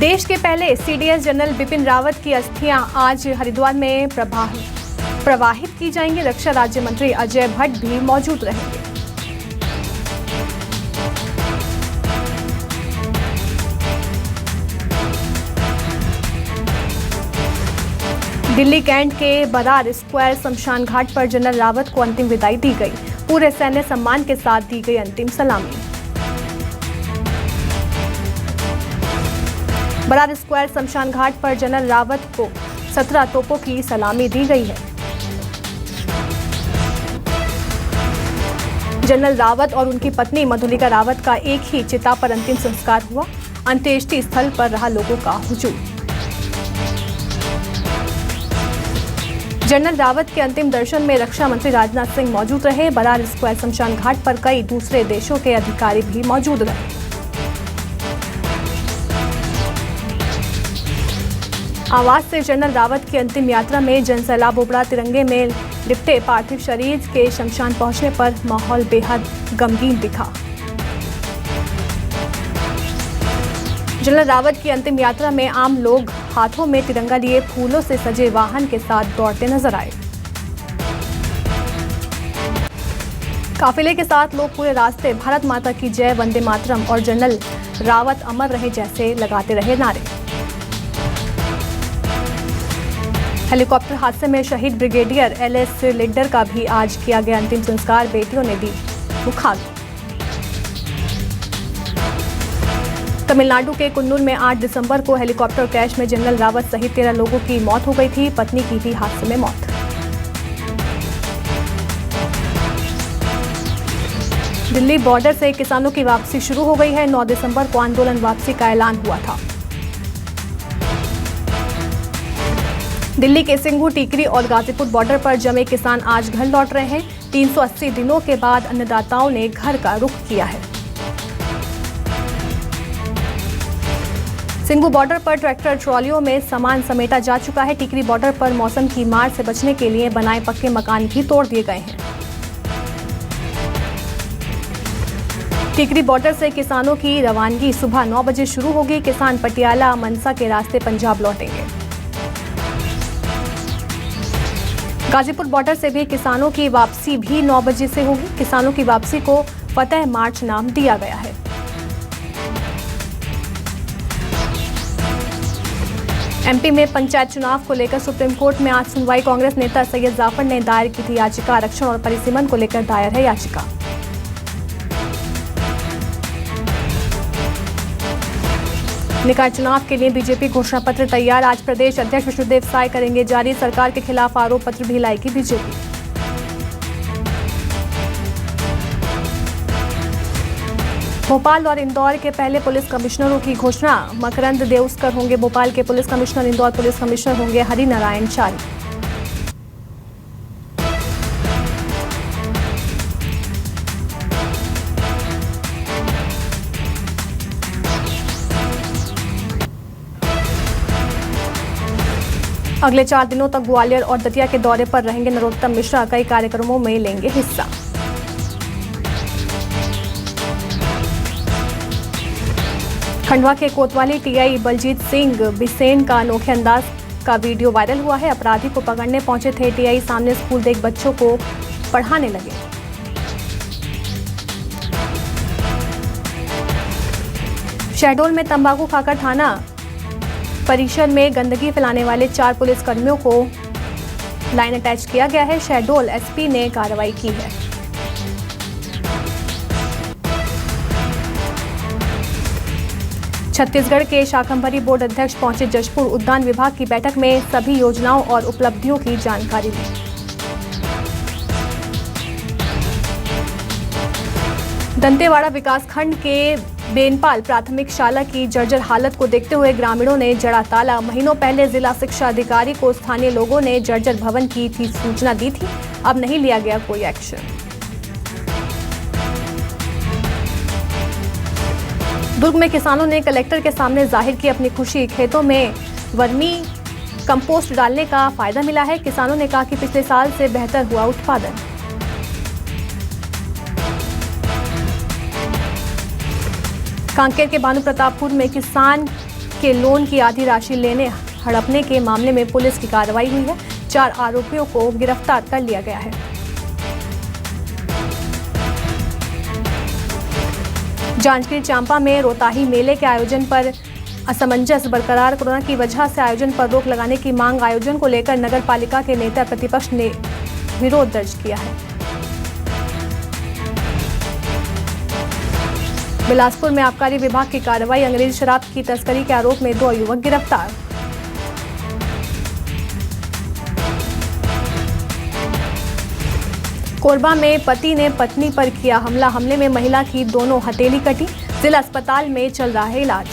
देश के पहले सीडीएस जनरल बिपिन रावत की अस्थियां आज हरिद्वार में प्रवाहित की जाएंगी। रक्षा राज्य मंत्री अजय भट्ट भी मौजूद रहेंगे। दिल्ली कैंट के बरार स्क्वायर शमशान घाट पर जनरल रावत को अंतिम विदाई दी गई। पूरे सैन्य सम्मान के साथ दी गई अंतिम सलामी। बरार स्क्वायर शमशान घाट पर जनरल रावत को 17 तोपों की सलामी दी गई है। जनरल रावत और उनकी पत्नी मधुलिका रावत का एक ही चिता पर अंतिम संस्कार हुआ। अंत्येष्टि स्थल पर रहा लोगों का हुजूम। जनरल रावत के अंतिम दर्शन में रक्षा मंत्री राजनाथ सिंह मौजूद रहे। बरार स्क्वायर शमशान घाट पर कई दूसरे देशों के अधिकारी भी मौजूद रहे। आवास से जनरल रावत की अंतिम यात्रा में जनसैलाब उमड़ा। तिरंगे में लिपटे पार्थिव शरीर के शमशान पहुंचने पर माहौल बेहद गमगीन दिखा। जनरल रावत की अंतिम यात्रा में आम लोग हाथों में तिरंगा लिए फूलों से सजे वाहन के साथ दौड़ते नजर आए। काफिले के साथ लोग पूरे रास्ते भारत माता की जय, वंदे मातरम और जनरल रावत अमर रहे जैसे लगाते रहे नारे। हेलीकॉप्टर हादसे में शहीद ब्रिगेडियर एलएस लिड्डर का भी आज किया गया अंतिम संस्कार। बेटियों ने दी मुखाग्नि। तमिलनाडु के कुन्नूर में 8 दिसंबर को हेलीकॉप्टर क्रैश में जनरल रावत सहित 13 लोगों की मौत हो गई थी। पत्नी की भी हादसे में मौत। दिल्ली बॉर्डर से किसानों की वापसी शुरू हो गई है। 9 दिसंबर को आंदोलन वापसी का ऐलान हुआ था। दिल्ली के सिंघू, टीकरी और गाजीपुर बॉर्डर पर जमे किसान आज घर लौट रहे हैं। 380 दिनों के बाद अन्नदाताओं ने घर का रुख किया है। सिंघू बॉर्डर पर ट्रैक्टर ट्रॉलियों में सामान समेटा जा चुका है। टीकरी बॉर्डर पर मौसम की मार से बचने के लिए बनाए पक्के मकान भी तोड़ दिए गए हैं। टीकरी बॉर्डर से किसानों की रवानगी सुबह 9 बजे शुरू होगी। किसान पटियाला, मनसा के रास्ते पंजाब लौटेंगे। गाजीपुर बॉर्डर से भी किसानों की वापसी भी 9 बजे से होगी। किसानों की वापसी को फतेह मार्च नाम दिया गया है। एमपी में पंचायत चुनाव को लेकर सुप्रीम कोर्ट में आज सुनवाई। कांग्रेस नेता सैयद जाफर ने दायर की थी याचिका। आरक्षण और परिसीमन को लेकर दायर है याचिका। निकाय चुनाव के लिए बीजेपी घोषणा पत्र तैयार। आज प्रदेश अध्यक्ष विष्णुदेव साय करेंगे जारी। सरकार के खिलाफ आरोप पत्र भी लाएगी बीजेपी। भोपाल और इंदौर के पहले पुलिस कमिश्नरों की घोषणा। मकरंद देउस्कर होंगे भोपाल के police commissioner. Indore police commissioner होंगे हरिनारायण चारी। अगले 4 दिनों तक ग्वालियर और दतिया के दौरे पर रहेंगे नरोत्तम मिश्रा। कई कार्यक्रमों में लेंगे हिस्सा। खंडवा के कोतवाली टीआई बलजीत सिंह बिसेन का अनोखे अंदाज का वीडियो वायरल हुआ है। अपराधी को पकड़ने पहुंचे थे टीआई। सामने स्कूल देख बच्चों को पढ़ाने लगे। शहडोल में तंबाकू खाकर थाना परिसर में गंदगी फैलाने वाले 4 पुलिस कर्मियों को लाइन अटैच किया गया है। शहडोल एसपी ने कार्रवाई की है। छत्तीसगढ़ के शाकंभरी बोर्ड अध्यक्ष पहुंचे जशपुर। उद्यान विभाग की बैठक में सभी योजनाओं और उपलब्धियों की जानकारी ली। दंतेवाड़ा विकासखंड के बेनपाल प्राथमिक शाला की जर्जर हालत को देखते हुए ग्रामीणों ने जड़ा ताला। महीनों पहले जिला शिक्षा अधिकारी को स्थानीय लोगों ने जर्जर भवन की सूचना दी थी। अब नहीं लिया गया कोई एक्शन। दुर्ग में किसानों ने कलेक्टर के सामने जाहिर की अपनी खुशी। खेतों में वर्मी कंपोस्ट डालने का फायदा मिला है। किसानों ने कहा कि पिछले साल से बेहतर हुआ उत्पादन। कांकेर के भानु प्रतापपुर में किसान के लोन की आधी राशि लेने हड़पने के मामले में पुलिस की कार्रवाई हुई है। 4 आरोपियों को गिरफ्तार कर लिया गया है। जांजगीर चांपा में रोताही मेले के आयोजन पर असमंजस बरकरार। कोरोना की वजह से आयोजन पर रोक लगाने की मांग आयोजन को लेकर नगर पालिका के नेता प्रतिपक्ष ने विरोध दर्ज किया है। बिलासपुर में आबकारी विभाग की कार्रवाई। अंग्रेजी शराब की तस्करी के आरोप में 2 युवक गिरफ्तार। कोरबा में पति ने पत्नी पर किया हमला। हमले में महिला की दोनों हथेली कटी। जिला अस्पताल में चल रहा है इलाज।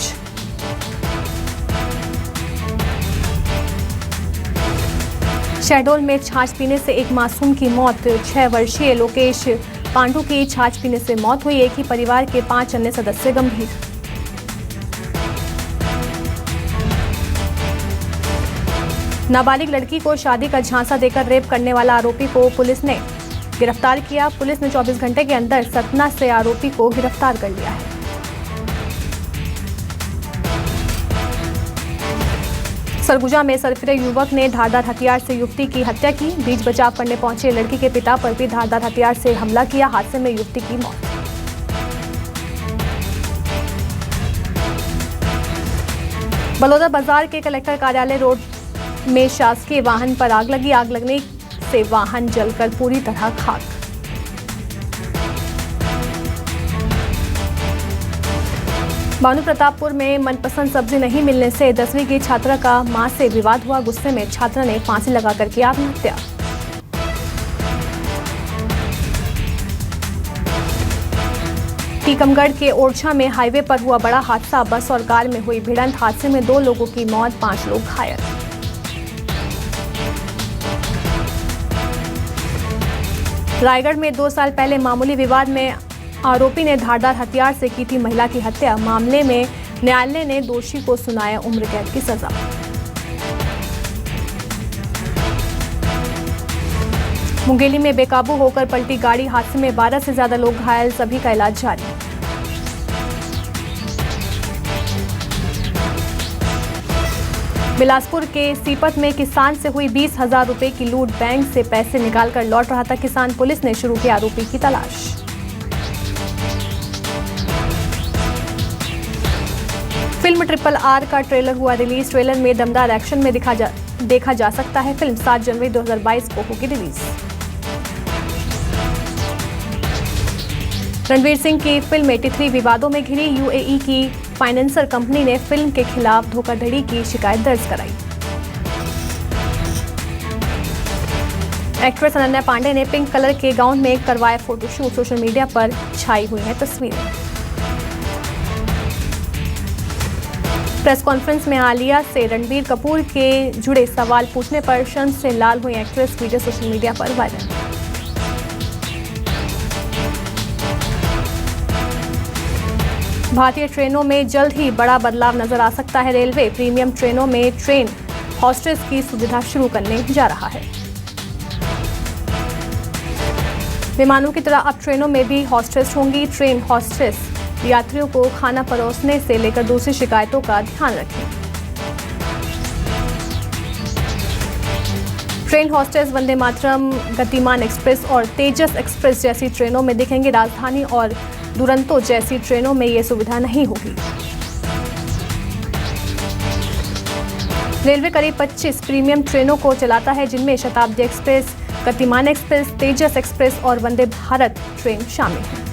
शहडोल में छाछ पीने से एक मासूम की मौत। 6 वर्षीय लोकेश पांडू की छाछ पीने से मौत हुई। एक ही परिवार के 5 अन्य सदस्य गंभीर। नाबालिग लड़की को शादी का झांसा देकर रेप करने वाला आरोपी को पुलिस ने गिरफ्तार किया। पुलिस ने 24 घंटे के अंदर सतना से आरोपी को गिरफ्तार कर लिया है। सरगुजा में सरफिरे युवक ने धारदार हथियार से युवती की हत्या की। बीच बचाव करने पहुंचे लड़की के पिता पर भी धारदार हथियार से हमला किया। हादसे में युवती की मौत। बलौदा बाजार के कलेक्टर कार्यालय रोड में शासकीय वाहन पर आग लगी। आग लगने से वाहन जलकर पूरी तरह खाक। भानु प्रतापपुर में मनपसंद सब्जी नहीं मिलने से 10वीं की छात्रा का मां से विवाद हुआ। गुस्से में छात्रा ने फांसी लगाकर की आत्महत्या। टीकमगढ़ के ओरछा में हाईवे पर हुआ बड़ा हादसा। बस और कार में हुई भिड़ंत। हादसे में 2 लोगों की मौत, 5 लोग घायल। रायगढ़ में 2 साल पहले मामूली विवाद में आरोपी ने धारदार हथियार से की थी महिला की हत्या। मामले में न्यायालय ने दोषी को सुनाया उम्र कैद की सजा। मुंगेली में बेकाबू होकर पलटी गाड़ी। हादसे में 12 से ज्यादा लोग घायल, सभी का इलाज जारी। बिलासपुर के सीपत में किसान से हुई 20,000 रुपए की लूट। बैंक से पैसे निकालकर लौट रहा था किसान। पुलिस ने शुरू की आरोपी की तलाश। फिल्म RRR का ट्रेलर हुआ रिलीज। ट्रेलर में दमदार एक्शन में देखा जा सकता है। फिल्म 7 जनवरी 2022 को होगी रिलीज। रणवीर सिंह की फिल्म 83 विवादों में घिरी। UAE की फाइनेंसर कंपनी ने फिल्म के खिलाफ धोखाधड़ी की शिकायत दर्ज कराई। एक्ट्रेस अनन्या पांडे ने पिंक कलर के गाउन में करवाया फोटोशूट। सोशल मीडिया पर छाई हुई हैं तस्वीरें। प्रेस कॉन्फ्रेंस में आलिया से रणबीर कपूर के जुड़े सवाल पूछने पर शर्म से लाल हुई एक्ट्रेस। वीडियो सोशल मीडिया पर वायरल। भारतीय ट्रेनों में जल्द ही बड़ा बदलाव नजर आ सकता है। रेलवे प्रीमियम ट्रेनों में ट्रेन हॉस्टेस की सुविधा शुरू करने जा रहा है। विमानों की तरह अब ट्रेनों में भी हॉस्टेस होंगी। ट्रेन हॉस्टेस यात्रियों को खाना परोसने से लेकर दूसरी शिकायतों का ध्यान रखें। ट्रेन हॉस्टेस वंदे मातरम, गतिमान एक्सप्रेस और तेजस एक्सप्रेस जैसी ट्रेनों में दिखेंगे। राजधानी और दुरंतो जैसी ट्रेनों में ये सुविधा नहीं होगी। रेलवे करीब 25 प्रीमियम ट्रेनों को चलाता है, जिनमें शताब्दी एक्सप्रेस, गतिमान एक्सप्रेस, तेजस एक्सप्रेस और वंदे भारत ट्रेन शामिल हैं।